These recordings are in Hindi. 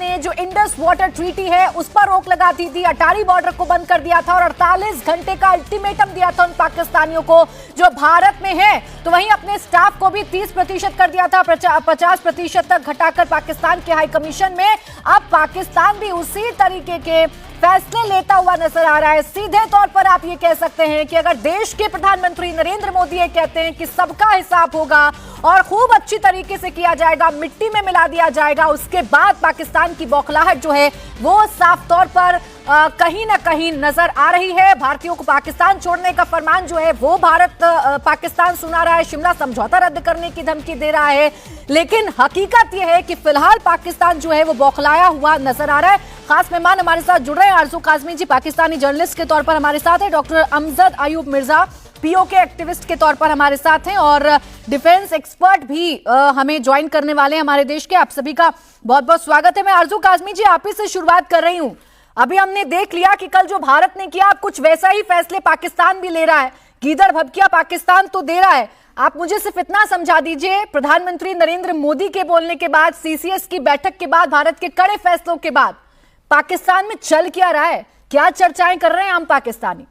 ने जो इंडस वाटर ट्रीटी है उस पर रोक लगा दी थी, अटारी बॉर्डर को बंद कर दिया था और 48 घंटे का अल्टीमेटम दिया था उन पाकिस्तानियों को जो भारत में है। तो वहीं अपने स्टाफ को भी 30% कर दिया था, 50% तक घटाकर पाकिस्तान के हाई कमीशन में। अब पाकिस्तान भी उसी तरीके के फैसले लेता हुआ नजर आ रहा है। सीधे तौर पर आप ये कह सकते हैं कि अगर देश के प्रधानमंत्री नरेंद्र मोदी ये कहते हैं कि सबका हिसाब होगा और खूब अच्छी तरीके से किया जाएगा, मिट्टी में मिला दिया जाएगा, उसके बाद पाकिस्तान की बौखलाहट जो है वो साफ तौर पर कहीं ना कहीं नजर आ रही है। भारतीयों को पाकिस्तान छोड़ने का फरमान जो है वो भारत पाकिस्तान सुना रहा है, शिमला समझौता रद्द करने की धमकी दे रहा है। लेकिन हकीकत यह है कि फिलहाल पाकिस्तान जो है वो बौखलाया हुआ नजर आ रहा है। खास मेहमान हमारे साथ जुड़ रहे हैं, आरजू काजमी जी पाकिस्तानी जर्नलिस्ट के तौर पर हमारे साथ है, doctor Amjad Ayub Mirza PoK activist के तौर पर हमारे साथ हैं और डिफेंस एक्सपर्ट भी हमें ज्वाइन करने वाले हैं हमारे देश के। आप सभी का बहुत बहुत स्वागत है। मैं आरजू काजमी जी आप ही से शुरुआत कर रही हूं। अभी हमने देख लिया कि कल जो भारत ने किया, कुछ वैसा ही फैसले पाकिस्तान भी ले रहा है। गीदड़ भभकिया पाकिस्तान तो दे रहा है। आप मुझे सिर्फ इतना समझा दीजिए, प्रधानमंत्री नरेंद्र मोदी के बोलने के बाद, सीसीएस की बैठक के बाद, भारत के कड़े फैसलों के बाद पाकिस्तान में चल क्या रहा है, क्या चर्चाएं कर रहे हैं आम पाकिस्तानी?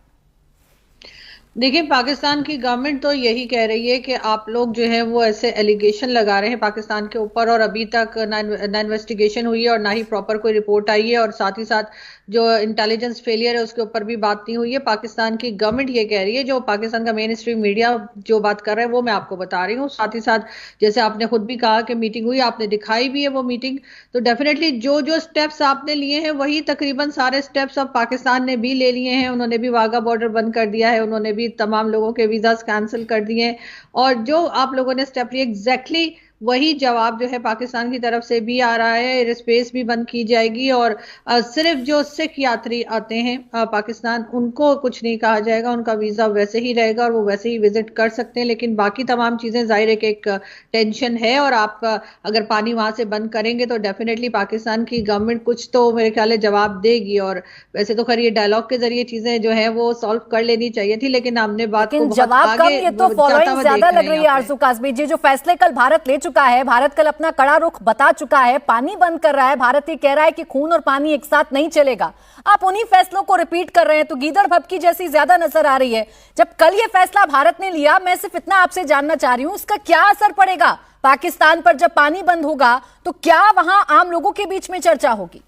देखिए, पाकिस्तान की गवर्नमेंट तो यही कह रही है कि आप लोग जो है वो ऐसे एलिगेशन लगा रहे हैं पाकिस्तान के ऊपर और अभी तक ना इन्वेस्टिगेशन हुई है और ना ही प्रॉपर कोई रिपोर्ट आई है और साथ ही साथ जो इंटेलिजेंस फेलियर है उसके ऊपर भी बात नहीं हुई है। पाकिस्तान की गवर्नमेंट ये कह रही है, जो पाकिस्तान का मेन स्ट्रीम मीडिया जो बात कर रहा है वो मैं आपको बता रही हूँ। साथ ही साथ जैसे आपने खुद भी कहा कि मीटिंग हुई, आपने दिखाई भी है वो मीटिंग, तो डेफिनेटली जो जो स्टेप्स आपने लिए हैं वही तकरीबन सारे स्टेप्स अब पाकिस्तान ने भी ले लिए हैं। उन्होंने भी वाघा बॉर्डर बंद कर दिया है, उन्होंने भी तमाम लोगों के वीजास कैंसिल कर दिए और जो आप लोगों ने स्टेप लिए एग्जैक्टली वही जवाब जो है पाकिस्तान की तरफ से भी आ रहा है। एयर स्पेस भी बंद की जाएगी और सिर्फ जो सिख यात्री आते हैं पाकिस्तान उनको कुछ नहीं कहा जाएगा, उनका वीजा वैसे ही रहेगा और वो वैसे ही विजिट कर सकते हैं। लेकिन बाकी तमाम चीजें जाहिर है कि एक टेंशन है और आप अगर पानी वहां से बंद करेंगे तो डेफिनेटली पाकिस्तान की गवर्नमेंट कुछ तो मेरे ख्याल है जवाब देगी। और वैसे तो खैर ये डायलॉग के जरिए चीजें जो है वो सॉल्व कर लेनी चाहिए थी, लेकिन हमने बात को जवाब कम, ये तो फॉलोइंग ज्यादा लग रही है। आरजू काजमी जी, जो फैसले कल भारत ले चुका है, भारत कल अपना कड़ा रुख बता चुका है, पानी बंद कर रहा है, भारत ये कह रहा है कि खून और पानी एक साथ नहीं चलेगा। आप उन्हीं फैसलों को रिपीट कर रहे हैं तो गीदड़ भभकी जैसी ज्यादा नजर आ रही है। जब कल ये फैसला भारत ने लिया, मैं सिर्फ इतना आपसे जानना चाह रही हूं, इसका क्या असर पड़ेगा पाकिस्तान पर? जब पानी बंद होगा तो क्या वहां आम लोगों के बीच में चर्चा होगी?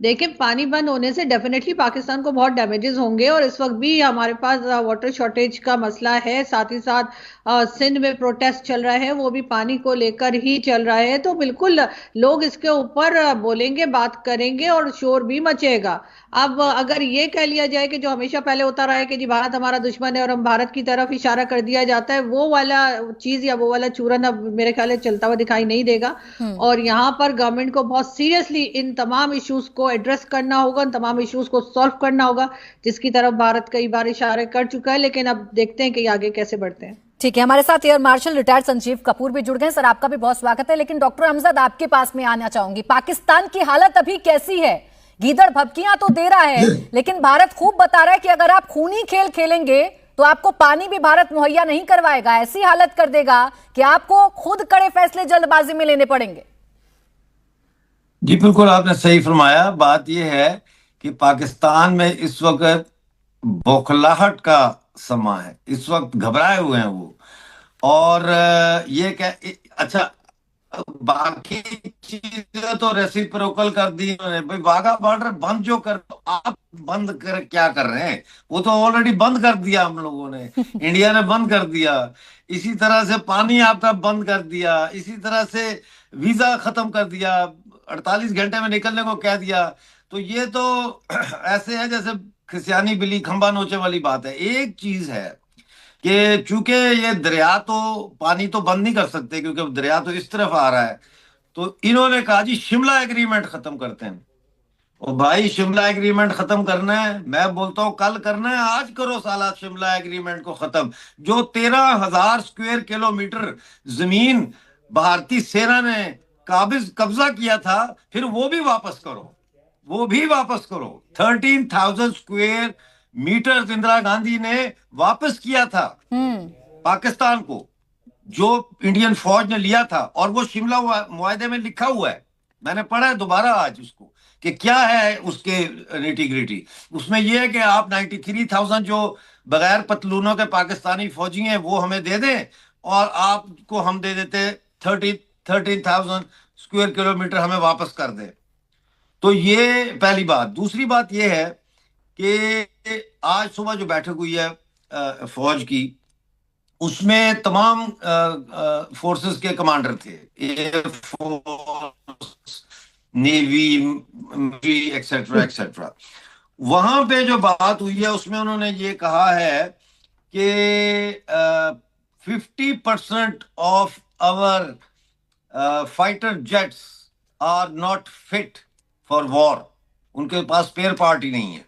देखिए, पानी बंद होने से डेफिनेटली पाकिस्तान को बहुत डैमेजेस होंगे और इस वक्त भी हमारे पास वाटर शॉर्टेज का मसला है। साथ ही साथ सिंध में प्रोटेस्ट चल रहा है, वो भी पानी को लेकर ही चल रहा है। तो बिल्कुल लोग इसके ऊपर बोलेंगे, बात करेंगे और शोर भी मचेगा। अब अगर ये कह लिया जाए कि जो हमेशा पहले होता रहा है कि जी भारत हमारा दुश्मन है और हम भारत की तरफ इशारा कर दिया जाता है, वो वाला चीज या वो वाला चूरन अब मेरे ख्याल से चलता हुआ दिखाई नहीं देगा। और यहाँ पर गवर्नमेंट को बहुत सीरियसली इन तमाम इश्यूज को एड्रेस करना होगा, इन तमाम इश्यूज को सॉल्व करना होगा, जिसकी तरफ भारत कई बार इशारे कर चुका है। लेकिन अब देखते हैं कि आगे कैसे बढ़ते हैं। ठीक है, हमारे साथ air marshal retired Sanjeev Kapoor भी जुड़ गए। सर, आपका भी बहुत स्वागत है। लेकिन डॉक्टर अमजद, आपके पास में आना चाहूंगी, पाकिस्तान की हालत अभी कैसी है? गीदड़ भभकियां तो दे रहा है, लेकिन भारत खूब बता रहा है कि अगर आप खूनी खेल खेलेंगे तो आपको पानी भी भारत मुहैया नहीं करवाएगा, ऐसी हालत कर देगा कि आपको खुद कड़े फैसले जल्दबाजी में लेने पड़ेंगे। जी बिल्कुल, आपने सही फरमाया। बात यह है कि पाकिस्तान में इस वक्त बौखलाहट का समा है, इस वक्त घबराए हुए हैं वो। और ये क्या, अच्छा बाकी चीजें तो रेसिप्रोकल कर दी उन्होंने। भाई वाघा बॉर्डर बंद जो कर, तो आप बंद कर क्या कर रहे हैं? वो तो ऑलरेडी बंद कर दिया हम लोगों ने, इंडिया ने बंद कर दिया। इसी तरह से पानी आपका बंद कर दिया, इसी तरह से वीजा खत्म कर दिया, 48 घंटे में निकलने को कह दिया। तो ये तो ऐसे है जैसे खिसियानी बिल्ली खंबा नोचे वाली बात है। एक चीज है कि चूंकि ये दरिया तो पानी तो बंद नहीं कर सकते क्योंकि दरिया तो इस तरफ आ रहा है, तो इन्होंने कहा जी शिमला एग्रीमेंट खत्म करते हैं। और भाई शिमला एग्रीमेंट खत्म करना है, मैं बोलता हूँ कल करना है, आज करो साला शिमला एग्रीमेंट को खत्म। जो 13,000 स्क्वायर किलोमीटर जमीन भारतीय सेना ने कब्जा किया था, फिर वो भी वापस करो, वो भी वापस करो। 13,000 स्क्वायर मीटर इंदिरा गांधी ने वापस किया था पाकिस्तान को, जो इंडियन फौज ने लिया था, और वो शिमला मुआहदे में लिखा हुआ है। मैंने पढ़ा है दोबारा आज उसको कि क्या है उसके निटी ग्रिटी। उसमें यह है कि आप 93,000 जो बगैर पतलूनों के पाकिस्तानी फौजी हैं वो हमें दे दें, और आपको हम दे देते 13,000 स्क्वायर किलोमीटर हमें वापस कर दें। तो ये पहली बात। दूसरी बात ये है कि आज सुबह जो बैठक हुई है फौज की, उसमें तमाम फोर्सेस के कमांडर थे, air force, navy, military, etcetera etcetera. वहां पे जो बात हुई है उसमें उन्होंने ये कहा है कि 50% of our fighter jets are not fit for war. उनके पास स्पेयर पार्ट ही नहीं है।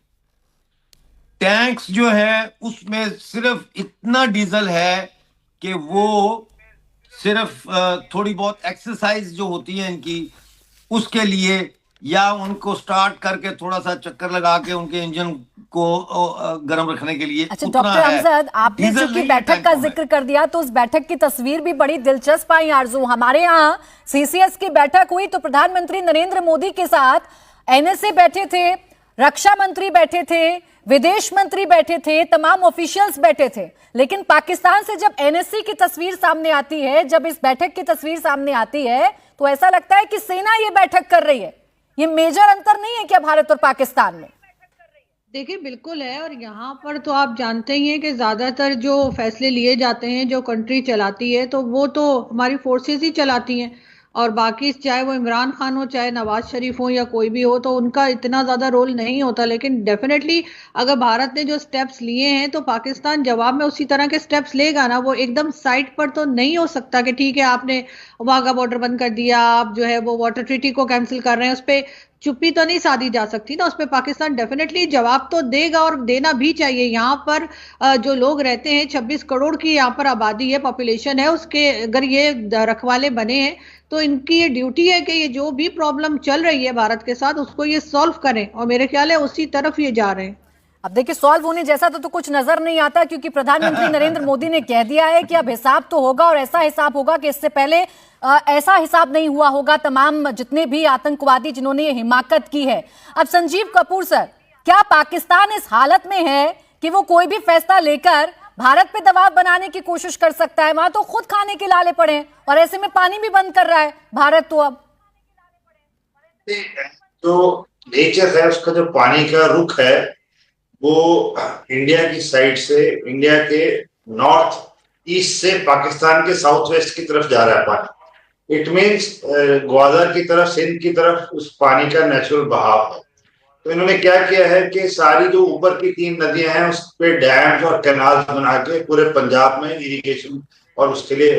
टैंक्स जो है उसमें सिर्फ इतना डीजल है कि वो सिर्फ थोड़ी बहुत एक्सरसाइज जो होती है इनकी उसके लिए, या उनको स्टार्ट करके थोड़ा सा चक्कर लगा के उनके इंजन को गर्म रखने के लिए। अच्छा डॉक्टर अमजद, आपने चूंकि बैठक का जिक्र कर दिया तो उस बैठक की तस्वीर भी बड़ी दिलचस्प आई आरजू। हमारे यहाँ सीसीएस की बैठक हुई तो प्रधानमंत्री नरेंद्र मोदी के साथ एनएसए बैठे थे, रक्षा मंत्री बैठे थे, विदेश मंत्री बैठे थे, तमाम ऑफिशियल्स बैठे थे। लेकिन पाकिस्तान से जब एनएससी की तस्वीर सामने आती है, जब इस बैठक की तस्वीर सामने आती है, तो ऐसा लगता है कि सेना ये बैठक कर रही है। ये मेजर अंतर नहीं है क्या भारत और पाकिस्तान में? देखिए बिल्कुल है, और यहाँ पर तो आप जानते ही हैं कि ज्यादातर जो फैसले लिए जाते हैं, जो कंट्री चलाती है तो वो तो हमारी फोर्सेस ही चलाती हैं, और बाकी चाहे वो इमरान खान हो, चाहे नवाज शरीफ हो, या कोई भी हो, तो उनका इतना ज्यादा रोल नहीं होता। लेकिन डेफिनेटली अगर भारत ने जो स्टेप्स लिए हैं तो पाकिस्तान जवाब में उसी तरह के स्टेप्स लेगा ना। वो एकदम साइड पर तो नहीं हो सकता कि ठीक है आपने वाघा बॉर्डर बंद कर दिया, आप जो है वो वाटर ट्रीटी को कैंसिल कर रहे हैं, उस पर चुप्पी तो नहीं साधी जा सकती ना। उस पर पाकिस्तान डेफिनेटली जवाब तो देगा, और देना भी चाहिए। यहाँ पर जो लोग रहते हैं, 26 करोड़ की यहाँ पर आबादी है, पॉपुलेशन है, उसके अगर ये रखवाले बने हैं तो इनकी ये ड्यूटी है कि ये जो भी प्रॉब्लम चल रही है भारत के साथ उसको ये सॉल्व करें, और मेरे ख्याल है उसी तरफ ये जा रहे हैं। अब देखिए सॉल्व होने जैसा तो कुछ नजर नहीं आता, क्योंकि प्रधानमंत्री नरेंद्र मोदी ने कह दिया है कि अब हिसाब तो होगा, और ऐसा हिसाब होगा कि इससे पहले ऐसा हिसाब नहीं हुआ होगा तमाम जितने भी आतंकवादी जिन्होंने ये हिमाकत की है। अब संजीव कपूर सर, क्या पाकिस्तान इस हालत में है कि वो कोई भी फैसला लेकर भारत पे दबाव बनाने की कोशिश कर सकता है? वहां तो खुद खाने के लाले पड़े हैं, और ऐसे में पानी भी बंद कर रहा है भारत। तो अब जो नेचर है उसका, जो पानी का रुख है, वो इंडिया की साइड से, इंडिया के नॉर्थ ईस्ट से पाकिस्तान के साउथ वेस्ट की तरफ जा रहा है पानी। इट मीन्स ग्वादर की तरफ, सिंध की तरफ उस पानी का नेचुरल बहाव है। तो इन्होंने क्या किया है कि सारी जो ऊपर की 3 नदियां हैं उस पे डैम्स और कैनाल बना के पूरे पंजाब में इरिगेशन, और उसके लिए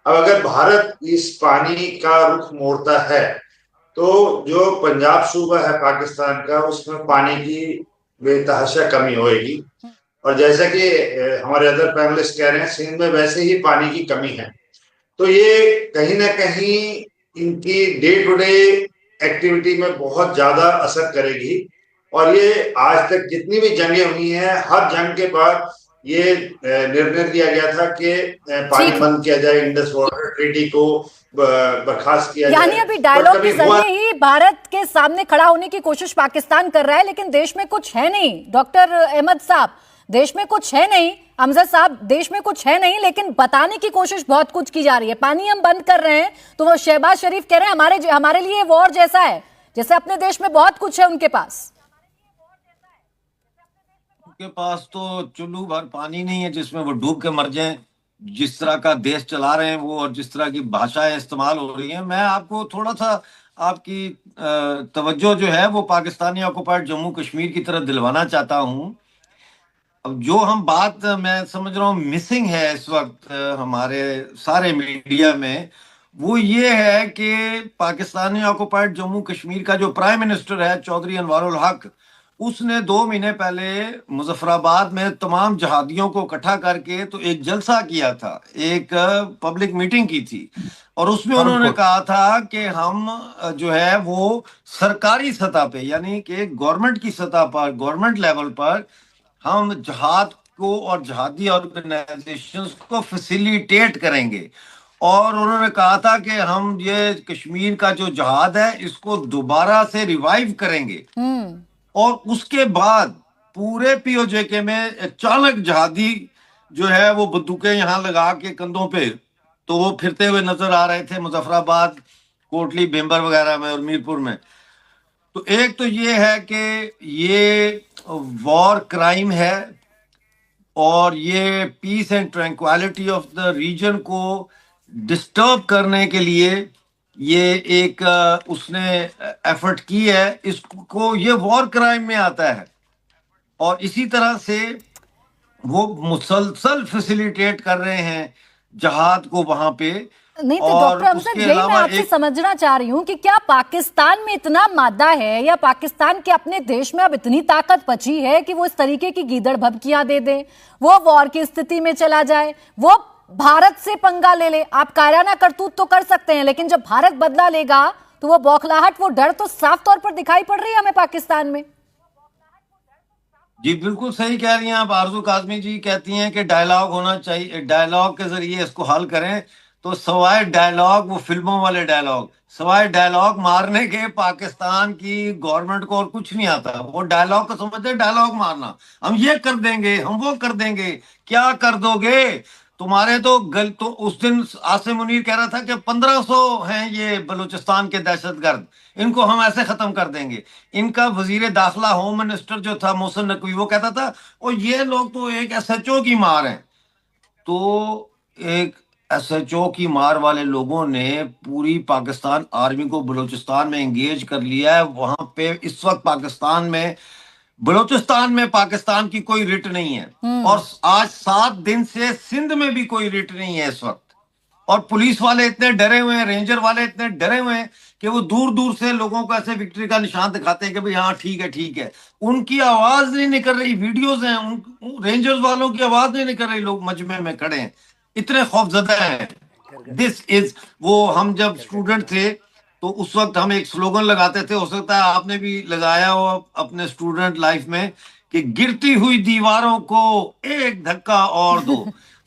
अब अगर भारत इस पानी का रुख मोड़ता है तो जो पंजाब सूबा है पाकिस्तान का, उसमें पानी की बेतहाशा कमी होगी। और जैसा कि हमारे अदर पैनलिस्ट कह रहे हैं, सिंध में वैसे ही पानी की कमी है। तो ये कहीं ना कहीं इनकी डे टू डे एक्टिविटी में बहुत ज्यादा असर करेगी। और ये आज तक जितनी भी जंगें हुई हैं, हर जंग के बाद ये निर्णय लिया गया था कि पानी बंद किया जाए, इंडस वाटर ट्रीटी को बर्खास्त किया जाए। यानी अभी डायलॉग के जरिए ही भारत के सामने खड़ा होने की कोशिश पाकिस्तान कर रहा है, लेकिन देश में कुछ है नहीं। डॉक्टर अहमद साहब, देश में कुछ है नहीं, अमजद साहब देश में कुछ है नहीं, लेकिन बताने की कोशिश बहुत कुछ की जा रही है। पानी हम बंद कर रहे हैं तो वो शहबाज शरीफ कह रहे हैं हमारे लिए वॉर जैसा है, जैसे अपने देश में बहुत कुछ है उनके पास। उनके पास तो चुल्लू भर पानी नहीं है जिसमें वो डूब के मर जाएं। जिस तरह का देश चला रहे हैं वो, और जिस तरह की भाषाएं इस्तेमाल हो रही हैं, मैं आपको थोड़ा सा आपकी तवज्जो जो है वो पाकिस्तानी ऑक्युपाइड जम्मू कश्मीर की तरफ दिलवाना चाहता हूं। अब जो हम बात मैं समझ रहा हूँ मिसिंग है इस वक्त हमारे सारे मीडिया में, वो ये है कि पाकिस्तानी ऑक्युपाइड जम्मू कश्मीर का जो प्राइम मिनिस्टर है चौधरी अनवारुल हक, उसने 2 महीने पहले मुजफ्फराबाद में तमाम जहादियों को इकट्ठा करके तो एक जलसा किया था, एक पब्लिक मीटिंग की थी, और उसमें उन्होंने कहा था कि हम जो है वो सरकारी सतह पे, यानी कि गवर्नमेंट की सतह पर, गवर्नमेंट लेवल पर हम जहाद को और जहादी ऑर्गेनाइजेशंस को फैसिलिटेट करेंगे। और उन्होंने कहा था कि हम ये कश्मीर का जो जहाद है इसको दोबारा से रिवाइव करेंगे। और उसके बाद पूरे पीओजेके में अचानक जहादी जो है वो बंदूकें यहाँ लगा के कंधों पे, तो वो फिरते हुए नजर आ रहे थे मुजफ्फराबाद, कोटली, बेंबर वगैरह में और मीरपुर में। तो एक तो ये है कि ये वॉर क्राइम है और ये peace and tranquility of the region को डिस्टर्ब करने के लिए ये एक उसने एफर्ट की है, इसको ये वॉर क्राइम में आता है। और इसी तरह से वो मुसलसल फैसिलिटेट कर रहे हैं जहाद को वहां पे। नहीं तो और डॉक्टर अमजद, उसके यही मैं अलावा आपसे एक समझना चाह रही हूँ कि क्या पाकिस्तान में इतना मादा है या पाकिस्तान के अपने देश में अब इतनी ताकत बची है कि वो इस तरीके की गीदड़ भभकियां दे दे, वो वॉर की स्थिति में चला जाए, वो भारत से पंगा ले ले। आप कायराना करतूत तो कर सकते हैं, लेकिन जब भारत बदला लेगा तो वो बौखलाहट, वो डर तो साफ तौर पर दिखाई पड़ रही है हमें पाकिस्तान में। जी बिल्कुल सही कह रही हैं आप। आरजू काजमी जी कहती हैं कि डायलॉग होना चाहिए, डायलॉग के जरिए इसको हल करें। तो सवाए डायलॉग, वो फिल्मों वाले डायलॉग, सवाए डायलॉग मारने के पाकिस्तान की गवर्नमेंट को और कुछ नहीं आता। वो डायलॉग को समझते हैं, डायलॉग मारना, हम ये कर देंगे, हम वो कर देंगे। क्या कर दोगे? तुम्हारे तो तो उस दिन आसिम मुनीर कह रहा था कि 1500 हैं ये बलूचिस्तान के दहशतगर्द, इनको हम ऐसे खत्म कर देंगे। इनका वजीर दाखिला, होम मिनिस्टर जो था मोहसिन नकवी, वो कहता था और ये लोग तो एक एसएचओ की मार है। तो एक एसएचओ की मार वाले लोगों ने पूरी पाकिस्तान आर्मी को बलूचिस्तान में एंगेज कर लिया है। वहां पे इस वक्त बलूचिस्तान में पाकिस्तान की कोई रिट नहीं है। और आज 7 दिन से सिंध में भी कोई रिट नहीं है इस वक्त। और पुलिस वाले इतने डरे हुए हैं, रेंजर वाले इतने डरे हुए हैं कि वो दूर दूर से लोगों को ऐसे विक्ट्री का निशान दिखाते हैं कि भाई हाँ ठीक है ठीक है। उनकी आवाज नहीं निकल रही, वीडियोस हैं, उन रेंजर्स वालों की आवाज नहीं निकल रही, लोग मजमे में खड़े हैं, इतने खौफजदा हैं। दिस इज, वो हम जब स्टूडेंट थे तो उस वक्त हम एक स्लोगन लगाते थे, हो सकता है आपने भी लगाया हो अपने स्टूडेंट लाइफ में, कि गिरती हुई दीवारों को एक धक्का और दो।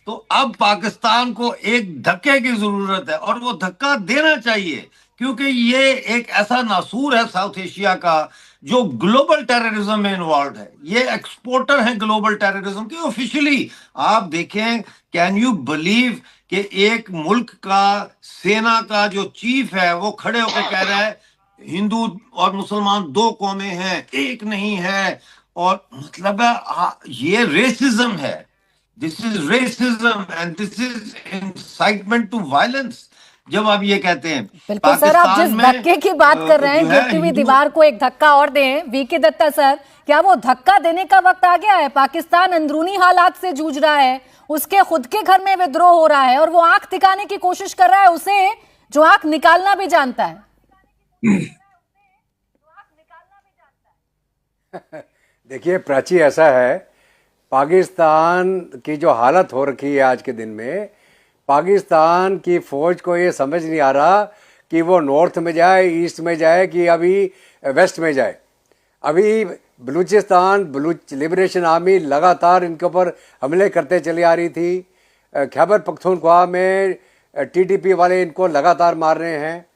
तो अब पाकिस्तान को एक धक्के की जरूरत है और वो धक्का देना चाहिए, क्योंकि ये एक ऐसा नासूर है साउथ एशिया का जो ग्लोबल टेररिज्म में इन्वॉल्व है। ये एक्सपोर्टर है ग्लोबल टेररिज्म के ऑफिशियली। आप देखें, कैन यू बिलीव कि एक मुल्क का सेना का जो चीफ है वो खड़े होकर कह रहा है हिंदू और मुसलमान 2 कौमें हैं, एक नहीं है। और मतलब है ये रेसिज्म है, this is racism and this is incitement to violence. जब आप ये कहते हैं बिल्कुल सर, आप जिस धक्के की बात कर रहे हैं, गिरती हुई दीवार को एक धक्का और दें, वीके दत्ता सर, क्या वो धक्का देने का वक्त आ गया है? पाकिस्तान अंदरूनी हालात से जूझ रहा है, उसके खुद के घर में विद्रोह हो रहा है और वो आंख दिखाने की कोशिश कर रहा है उसे जो आंख निकालना भी जानता है। देखिए प्राची, ऐसा है, पाकिस्तान की जो हालत हो रखी है आज के दिन में, पाकिस्तान की फौज को ये समझ नहीं आ रहा कि वो नॉर्थ में जाए, ईस्ट में जाए, कि अभी वेस्ट में जाए। अभी बलूचिस्तान, बलूच लिबरेशन आर्मी लगातार इनके ऊपर हमले करते चली आ रही थी। खैबर पख्तूनख्वा में टीटीपी वाले इनको लगातार मार रहे हैं।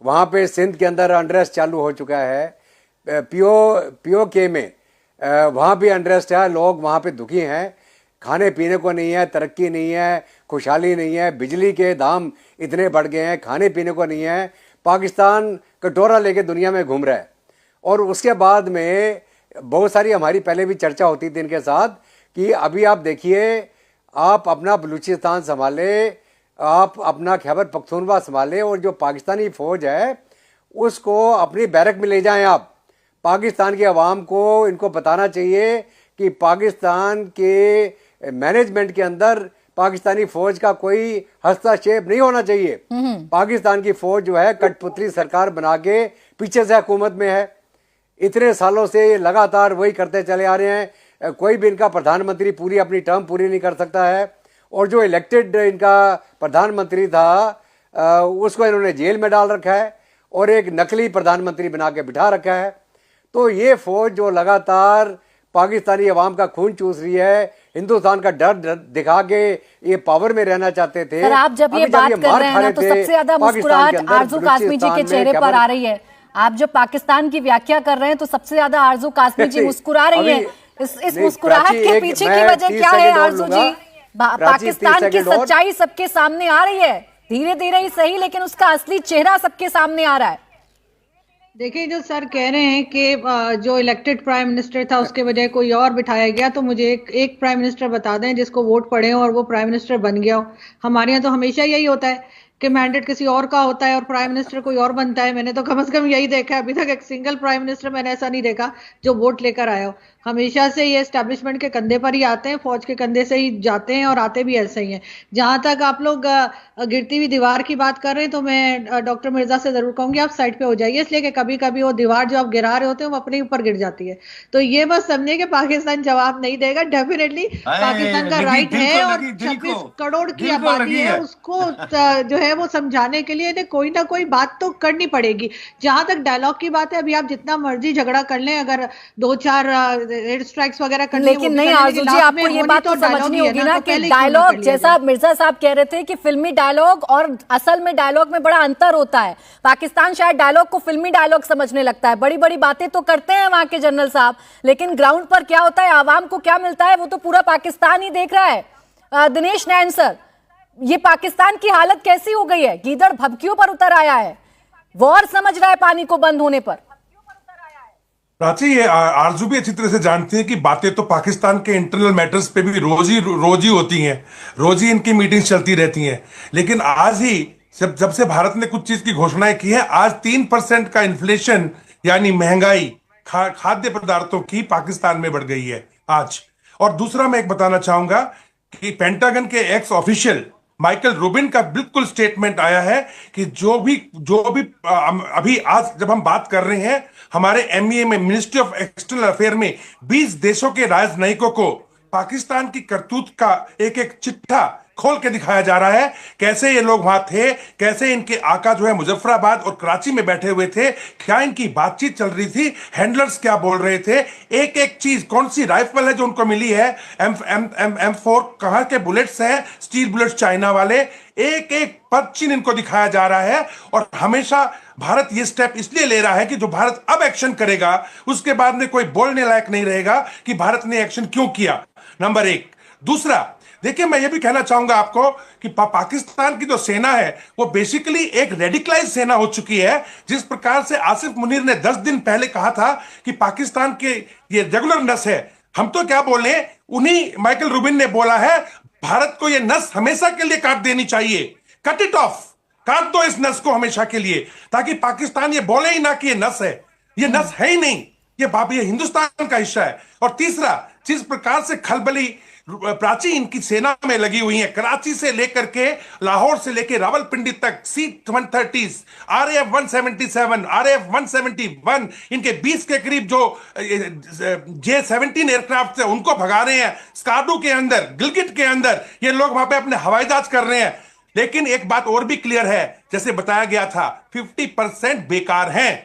वहाँ पे सिंध के अंदर अनरेस्ट चालू हो चुका है। पीओके में वहाँ भी अनरेस्ट है, लोग वहाँ पे दुखी हैं, खाने पीने को नहीं है, तरक्की नहीं है, खुशहाली नहीं है, बिजली के दाम इतने बढ़ गए हैं, खाने पीने को नहीं है। पाकिस्तान कटोरा लेके दुनिया में घूम रहा है। और उसके बाद में बहुत सारी हमारी पहले भी चर्चा होती थी इनके साथ कि अभी आप देखिए, आप अपना बलूचिस्तान संभाले, आप अपना खैबर पख्तूनख्वा संभाले, और जो पाकिस्तानी फ़ौज है उसको अपनी बैरक में ले जाएं। आप पाकिस्तान की आवाम को इनको बताना चाहिए कि पाकिस्तान के मैनेजमेंट के अंदर पाकिस्तानी फौज का कोई हस्तक्षेप नहीं होना चाहिए। पाकिस्तान की फौज जो है कठपुतली सरकार बना के पीछे से हुकूमत में है। इतने सालों से ये लगातार वही करते चले आ रहे हैं। कोई भी इनका प्रधानमंत्री पूरी अपनी टर्म पूरी नहीं कर सकता है। और जो इलेक्टेड इनका प्रधानमंत्री था उसको इन्होंने जेल में डाल रखा है और एक नकली प्रधानमंत्री बना के बिठा रखा है। तो ये फौज जो लगातार पाकिस्तानी अवाम का खून चूस रही है, हिंदुस्तान का डर दिखा के ये पावर में रहना चाहते थे। सर, आप जब ये बात कर रहे हैं ना, तो सबसे ज्यादा मुस्कुराहट आरजू कासमी जी के चेहरे पर आ रही है। आप जब पाकिस्तान की व्याख्या कर रहे हैं तो सबसे ज्यादा आरजू कासमी जी मुस्कुरा रही है। इस मुस्कुराहट के पीछे की वजह क्या है आरजू जी? पाकिस्तान की सच्चाई सबके सामने आ रही है, धीरे धीरे ही सही, लेकिन उसका असली चेहरा सबके सामने आ रहा है। देखिए, जो सर कह रहे हैं कि जो इलेक्टेड प्राइम मिनिस्टर था उसके बजाय कोई और बिठाया गया, तो मुझे एक प्राइम मिनिस्टर बता दें जिसको वोट पड़े हो और वो प्राइम मिनिस्टर बन गया हो। हमारे यहाँ तो हमेशा यही होता है कि मैंडेट किसी और का होता है और प्राइम मिनिस्टर कोई और बनता है। मैंने तो कम से कम यही देखा है, अभी तक एक सिंगल प्राइम मिनिस्टर मैंने ऐसा नहीं देखा जो वोट लेकर आया हो। हमेशा से ये एस्टेब्लिशमेंट के कंधे पर ही आते हैं, फौज के कंधे से ही जाते हैं और आते भी ऐसे ही हैं। जहां तक आप लोग गिरती हुई दीवार की बात कर रहे हैं, तो मैं डॉक्टर मिर्जा से जरूर कहूंगी आप साइड पे हो जाइए, इसलिए कि कभी कभी वो दीवार जो आप गिरा रहे होते हैं वो अपने ऊपर गिर जाती है। तो ये बस समझे कि पाकिस्तान जवाब नहीं देगा। डेफिनेटली पाकिस्तान का राइट है और 26 करोड़ की आबादी है, उसको जो है वो समझाने के लिए इन्हें कोई ना कोई बात तो करनी पड़ेगी। जहां तक डायलॉग की बात है, अभी आप जितना मर्जी झगड़ा कर लें, अगर 2-4 एयर स्ट्राइक्स वगैरह कर लें, लेकिन नहीं आरजू जी, आपको ये बात तो समझनी होगी ना कि डायलॉग, जैसा मिर्जा साहब कह रहे थे कि फिल्मी डायलॉग और असल में डायलॉग में बड़ा अंतर होता है। पाकिस्तान शायद डायलॉग को फिल्मी डायलॉग समझने लगता है, बड़ी बड़ी बातें तो करते हैं वहां के जनरल साहब, लेकिन ग्राउंड पर क्या होता है, आवाम को क्या मिलता है, वो तो पूरा पाकिस्तान ही देख रहा है। दिनेश नैन सर, ये पाकिस्तान की हालत कैसी हो गई है? गीदड़ भभकियों पर उतर आया है, वॉर समझ रहा है पानी को बंद होने पर। प्राची, ये आरजू भी अच्छी तरह से जानती है कि बातें तो पाकिस्तान के इंटरनल मैटर्स पे भी रोज ही होती हैं, रोज ही इनकी मीटिंग्स चलती रहती हैं। लेकिन आज ही जब से भारत ने कुछ चीज की घोषणाएं की है, आज 3% का इन्फ्लेशन यानी महंगाई खाद्य पदार्थों की पाकिस्तान में बढ़ गई है आज। और दूसरा मैं एक बताना चाहूंगा कि पेंटागन के एक्स ऑफिशियल माइकल रूबिन का बिल्कुल स्टेटमेंट आया है कि जो भी अभी आज जब हम बात कर रहे हैं, हमारे एमईए में, मिनिस्ट्री ऑफ एक्सटर्नल अफेयर में 20 देशों के राजनयिकों को पाकिस्तान की करतूत का एक एक चिट्ठा खोल के दिखाया जा रहा है। कैसे ये लोग वहां थे, कैसे इनके आका जो है मुजफ्फराबाद और कराची में बैठे हुए थे, क्या इनकी बातचीत चल रही थी, हैंडलर्स क्या बोल रहे थे, एक एक चीज, कौन सी राइफल है जो उनको मिली है, M4 कहां के बुलेट्स हैं, स्टील बुलेट्स चाइना वाले, एक एक पर्चिन इनको दिखाया जा रहा है। और हमेशा भारत ये स्टेप इसलिए ले रहा है कि जो भारत अब एक्शन करेगा उसके बाद में कोई बोलने लायक नहीं रहेगा कि भारत ने एक्शन क्यों किया, नंबर एक। दूसरा, देखिए, मैं ये भी कहना चाहूंगा आपको कि पाकिस्तान की जो सेना है वो बेसिकली एक रेडिकलाइज सेना हो चुकी है। जिस प्रकार से आसिफ मुनीर ने 10 दिन पहले कहा था कि पाकिस्तान के ये रेगुलर नस है, हम तो क्या बोले, उन्हीं माइकल रूबिन ने बोला है भारत को ये नस हमेशा के लिए काट देनी चाहिए, कट इट ऑफ, काट दो इस नस को हमेशा के लिए, ताकि पाकिस्तान ये बोले ही ना कि ये नस है, ये नस है ही नहीं, ये हिंदुस्तान का हिस्सा है। और तीसरा, जिस प्रकार से खलबली प्राची इनकी सेना में लगी हुई है, कराची से लेकर के लाहौर से लेकर रावलपिंडी तक C-130, RAF 177, RAF 171, इनके 20 के करीब जो J-17 एयरक्राफ्ट है उनको भगा रहे हैं। स्कार्डू के अंदर, गिलगिट के अंदर ये लोग वहां पे अपने हवाई जहाज कर रहे हैं। लेकिन एक बात और भी क्लियर है, जैसे बताया गया था, 50% बेकार हैं,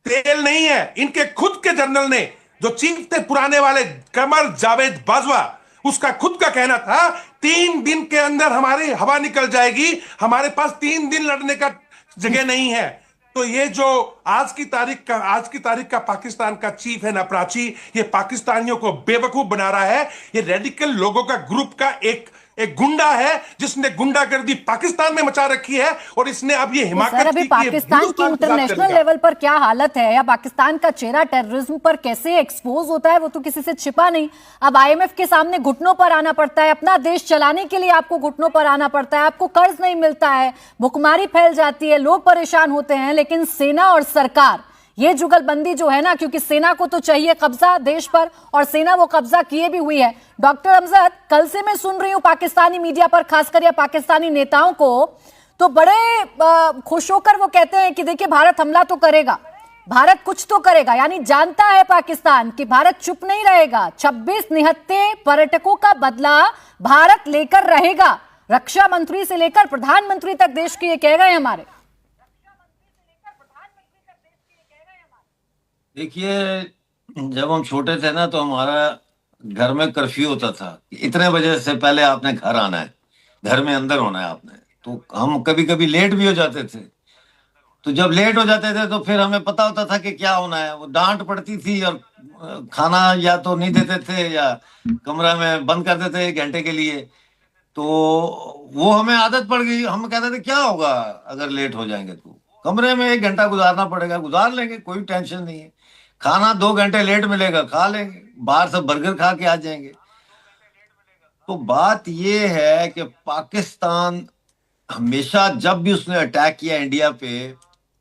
तेल नहीं है। इनके खुद के जनरल ने, जो चीफ थे पुराने वाले कमर जावेद बाजवा, उसका खुद का कहना था 3 दिन के अंदर हमारी हवा निकल जाएगी, हमारे पास 3 दिन लड़ने का जगह नहीं है। तो ये जो आज की तारीख का पाकिस्तान का चीफ है ना प्राची, ये पाकिस्तानियों को बेवकूफ बना रहा है। ये रेडिकल लोगों का ग्रुप का एक गुंडा है जिसने गुंडागर्दी पाकिस्तान में मचा रखी है, और इसने अब ये हिमाकत अभी पाकिस्तान की इंटरनेशनल लेवल पर क्या हालत है, या पाकिस्तान का चेहरा टेररिज्म पर कैसे एक्सपोज होता है, वो तो किसी से छिपा नहीं। अब IMF के सामने घुटनों पर आना पड़ता है, अपना देश चलाने के लिए आपको घुटनों पर आना पड़ता है, आपको कर्ज नहीं मिलता है, भुखमरी फैल जाती है, लोग परेशान होते हैं, लेकिन सेना और सरकार, ये जुगलबंदी जो है ना, क्योंकि सेना को तो चाहिए कब्जा देश पर, और सेना वो कब्जा किए भी हुई है। डॉक्टर अमजद, कल से मैं सुन रही हूं पाकिस्तानी मीडिया पर, खासकर या पाकिस्तानी नेताओं को, तो बड़े खुश होकर वो कहते हैं कि देखिए भारत हमला तो करेगा, भारत कुछ तो करेगा, यानी जानता है पाकिस्तान कि भारत चुप नहीं रहेगा। 26 निहत्थे पर्यटकों का बदला भारत लेकर रहेगा, रक्षा मंत्री से लेकर प्रधानमंत्री तक देश के ये कह गए हमारे। देखिए, जब हम छोटे थे ना, तो हमारा घर में कर्फ्यू होता था, इतने बजे से पहले आपने घर आना है, घर में अंदर होना है आपने, तो हम कभी कभी लेट भी हो जाते थे। तो जब लेट हो जाते थे तो फिर हमें पता होता था कि क्या होना है, वो डांट पड़ती थी और खाना या तो नहीं देते थे या कमरा में बंद कर देते 1 घंटे के लिए। तो वो हमें आदत पड़ गई, हम कहते थे क्या होगा अगर लेट हो जाएंगे, तो कमरे में 1 घंटा गुजारना पड़ेगा, गुजार लेंगे, कोई टेंशन नहीं है। खाना 2 घंटे लेट मिलेगा, खा लेंगे, बाहर से बर्गर खा के आ जाएंगे। तो बात ये है कि पाकिस्तान हमेशा जब भी उसने अटैक किया इंडिया पे,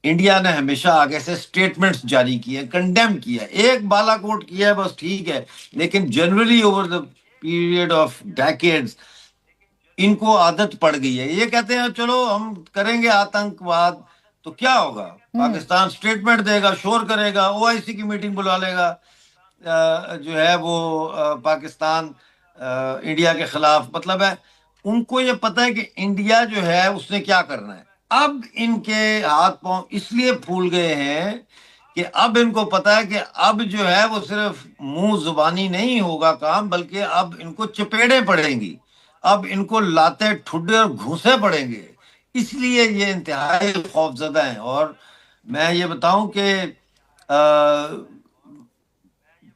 इंडिया ने हमेशा आगे से स्टेटमेंट्स जारी किए, कंडेम किया, एक बालाकोट किया है बस, ठीक है, लेकिन generally over the period of decades इनको आदत पड़ गई है। ये कहते हैं चलो हम करेंगे आतंकवाद तो क्या होगा, पाकिस्तान स्टेटमेंट देगा, शोर करेगा, ओआईसी की मीटिंग बुला लेगा, जो है वो पाकिस्तान इंडिया के खिलाफ, मतलब है उनको ये पता है कि इंडिया जो है उसने क्या करना है। अब इनके हाथ पांव इसलिए फूल गए हैं कि अब इनको पता है कि अब जो है वो सिर्फ मुंह जुबानी नहीं होगा काम, बल्कि अब इनको चपेड़े पड़ेंगी, अब इनको लाते ठुड्डे और घूसे पड़ेंगे, इसलिए ये इंतहाई खौफजदा हैं। और मैं ये बताऊं कि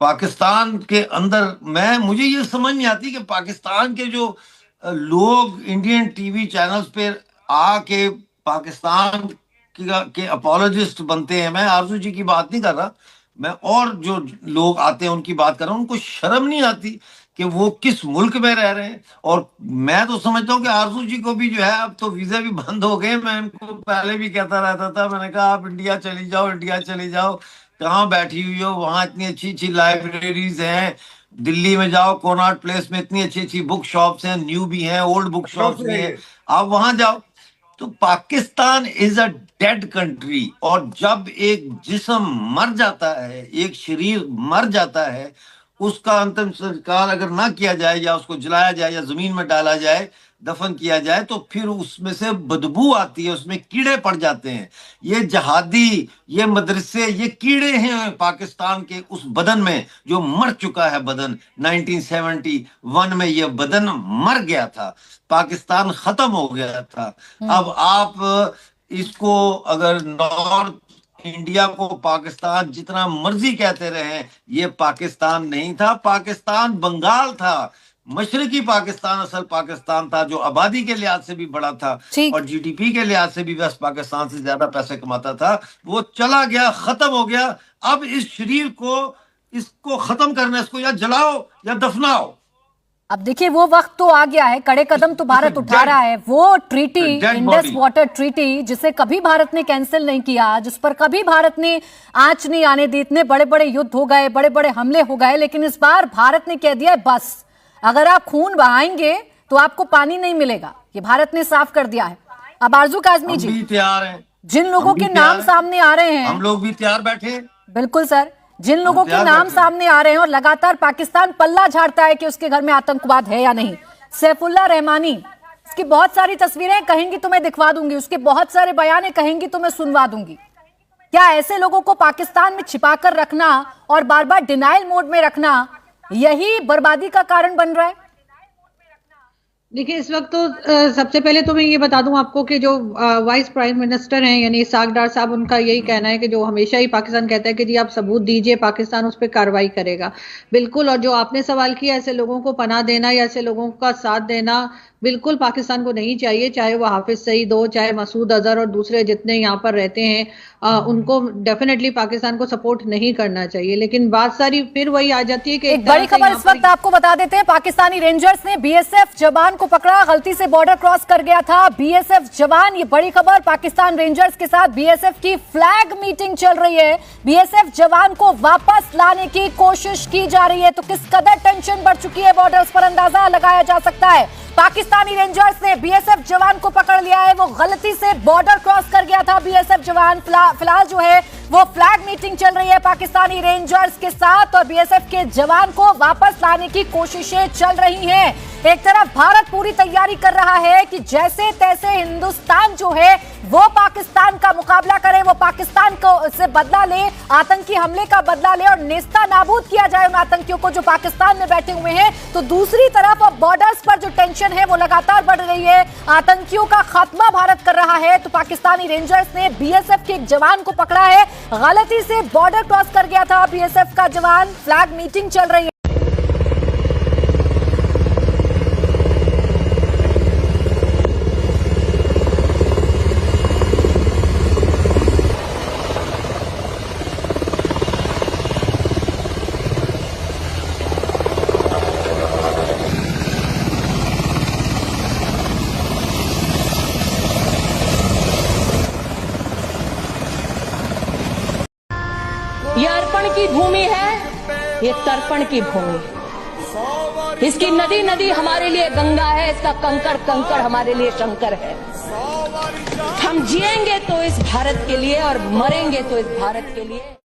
पाकिस्तान के अंदर मुझे ये समझ नहीं आती कि पाकिस्तान के जो लोग इंडियन टीवी चैनल्स पे आके पाकिस्तान के अपॉलोजिस्ट बनते हैं, मैं आरजू जी की बात नहीं कर रहा, मैं और जो लोग आते हैं उनकी बात कर रहा हूं, उनको शर्म नहीं आती कि वो किस मुल्क में रह रहे हैं। और मैं तो समझता हूँ कि आरजू जी को भी जो है अब तो वीजा भी बंद हो गए, मैं इनको पहले भी कहता रहता था, मैंने कहा आप इंडिया चली जाओ, इंडिया चली जाओ, कहाँ बैठी हुई हो, वहां इतनी अच्छी अच्छी लाइब्रेरीज हैं, दिल्ली में जाओ कोनॉट प्लेस में इतनी अच्छी अच्छी बुक शॉप्स हैं, न्यू भी हैं, ओल्ड बुक शॉप्स भी हैं, आप वहां जाओ। तो Pakistan is a dead country, और जब एक जिस्म मर जाता है, एक शरीर मर जाता है, उसका अंतिम संस्कार अगर ना किया जाए या उसको जलाया जाए या जमीन में डाला जाए, दफन किया जाए, तो फिर उसमें से बदबू आती है, उसमें कीड़े पड़ जाते हैं। ये जहादी, ये मदरसे, ये कीड़े हैं पाकिस्तान के उस बदन में जो मर चुका है बदन। 1971 में ये बदन मर गया था, पाकिस्तान खत्म हो गया था। अब आप इसको अगर नॉर्थ इंडिया को पाकिस्तान जितना मर्जी कहते रहे, ये पाकिस्तान नहीं था, पाकिस्तान बंगाल था, मशरकी पाकिस्तान असल पाकिस्तान था, जो आबादी के लिहाज से भी बड़ा था और जीडीपी के लिहाज से भी वेस्ट पाकिस्तान से ज्यादा पैसे कमाता था। वो चला गया, खत्म हो गया। अब इस शरीर को, इसको खत्म करना, इसको या जलाओ या दफनाओ। अब देखिए वो वक्त तो आ गया है, कड़े कदम तो भारत उठा रहा है। वो ट्रीटी, इंडस वाटर ट्रीटी, जिसे कभी भारत ने कैंसिल नहीं किया, जिस पर कभी भारत ने आंच नहीं आने दी, इतने बड़े बड़े युद्ध हो गए, बड़े बड़े हमले हो गए, लेकिन इस बार भारत ने कह दिया बस, अगर आप खून बहाएंगे तो आपको पानी नहीं मिलेगा, ये भारत ने साफ कर दिया है। अब आरजू काजमी जी, तैयार हैं, जिन लोगों के नाम सामने आ रहे हैं, हम लोग भी तैयार बैठे। बिल्कुल सर, जिन लोगों के नाम सामने आ रहे हैं और लगातार पाकिस्तान पल्ला झाड़ता है कि उसके घर में आतंकवाद है या नहीं, सैफुल्लाह रहमानी, उसकी बहुत सारी तस्वीरें कहेंगी तो मैं दिखवा दूंगी, उसके बहुत सारे बयान कहेंगी तो मैं सुनवा दूंगी। क्या ऐसे लोगों को पाकिस्तान में छिपाकर रखना और बार बार डिनाइल मोड में रखना यही बर्बादी का कारण बन रहा है? देखिए इस वक्त तो सबसे पहले तो मैं ये बता दूं आपको कि जो वाइस प्राइम मिनिस्टर हैं यानी इसहाक डार साहब, उनका यही कहना है कि जो हमेशा ही पाकिस्तान कहता है कि जी आप सबूत दीजिए, पाकिस्तान उस पर कार्रवाई करेगा। बिल्कुल, और जो आपने सवाल किया, ऐसे लोगों को पनाह देना या ऐसे लोगों का साथ देना बिल्कुल पाकिस्तान को नहीं चाहिए, चाहे वो हाफिज सईद हो, चाहे मसूद अजहर और दूसरे जितने यहाँ पर रहते हैं, उनको डेफिनेटली पाकिस्तान को सपोर्ट नहीं करना चाहिए। लेकिन बात सारी फिर वही आ जाती है कि एक बड़ी खबर इस वक्त आपको बता देते हैं, पाकिस्तानी रेंजर्स ने बीएसएफ जवान को पकड़ा, गलती से बॉर्डर क्रॉस कर गया था बीएसएफ जवान। ये बड़ी खबर, पाकिस्तान रेंजर्स के साथ बीएसएफ की फ्लैग मीटिंग चल रही है, बीएसएफ जवान को वापस लाने की कोशिश की जा रही है। तो किस कदर टेंशन बढ़ चुकी है बॉर्डर, उस पर अंदाजा लगाया जा सकता है। पाकिस्तानी रेंजर्स ने बीएसएफ जवान को पकड़ लिया है, वो गलती से बॉर्डर क्रॉस कर गया था बीएसएफ जवान। फिलहाल जो है वो फ्लैग मीटिंग चल रही है पाकिस्तानी रेंजर्स के साथ और बीएसएफ के जवान को वापस लाने की कोशिशें चल रही हैं। एक तरफ भारत पूरी तैयारी कर रहा है कि जैसे तैसे हिंदुस्तान जो है वो पाकिस्तान का मुकाबला करे, वो पाकिस्तान को से बदला ले, आतंकी हमले का बदला ले और नेस्ता नाबूद किया जाए उन आतंकियों को जो पाकिस्तान में बैठे हुए हैं। तो दूसरी तरफ अब बॉर्डर्स पर जो टेंशन है वो लगातार बढ़ रही है, आतंकियों का खात्मा भारत कर रहा है। तो पाकिस्तानी रेंजर्स ने बीएसएफ के एक जवान को पकड़ा है, गलती से बॉर्डर क्रॉस कर गया था बीएसएफ का जवान। फ्लैग मीटिंग चल रही है। ये अर्पण की भूमि है, ये तर्पण की भूमि। इसकी नदी नदी हमारे लिए गंगा है, इसका कंकड़ कंकड़ हमारे लिए शंकर है। हम जिएंगे तो इस भारत के लिए और मरेंगे तो इस भारत के लिए।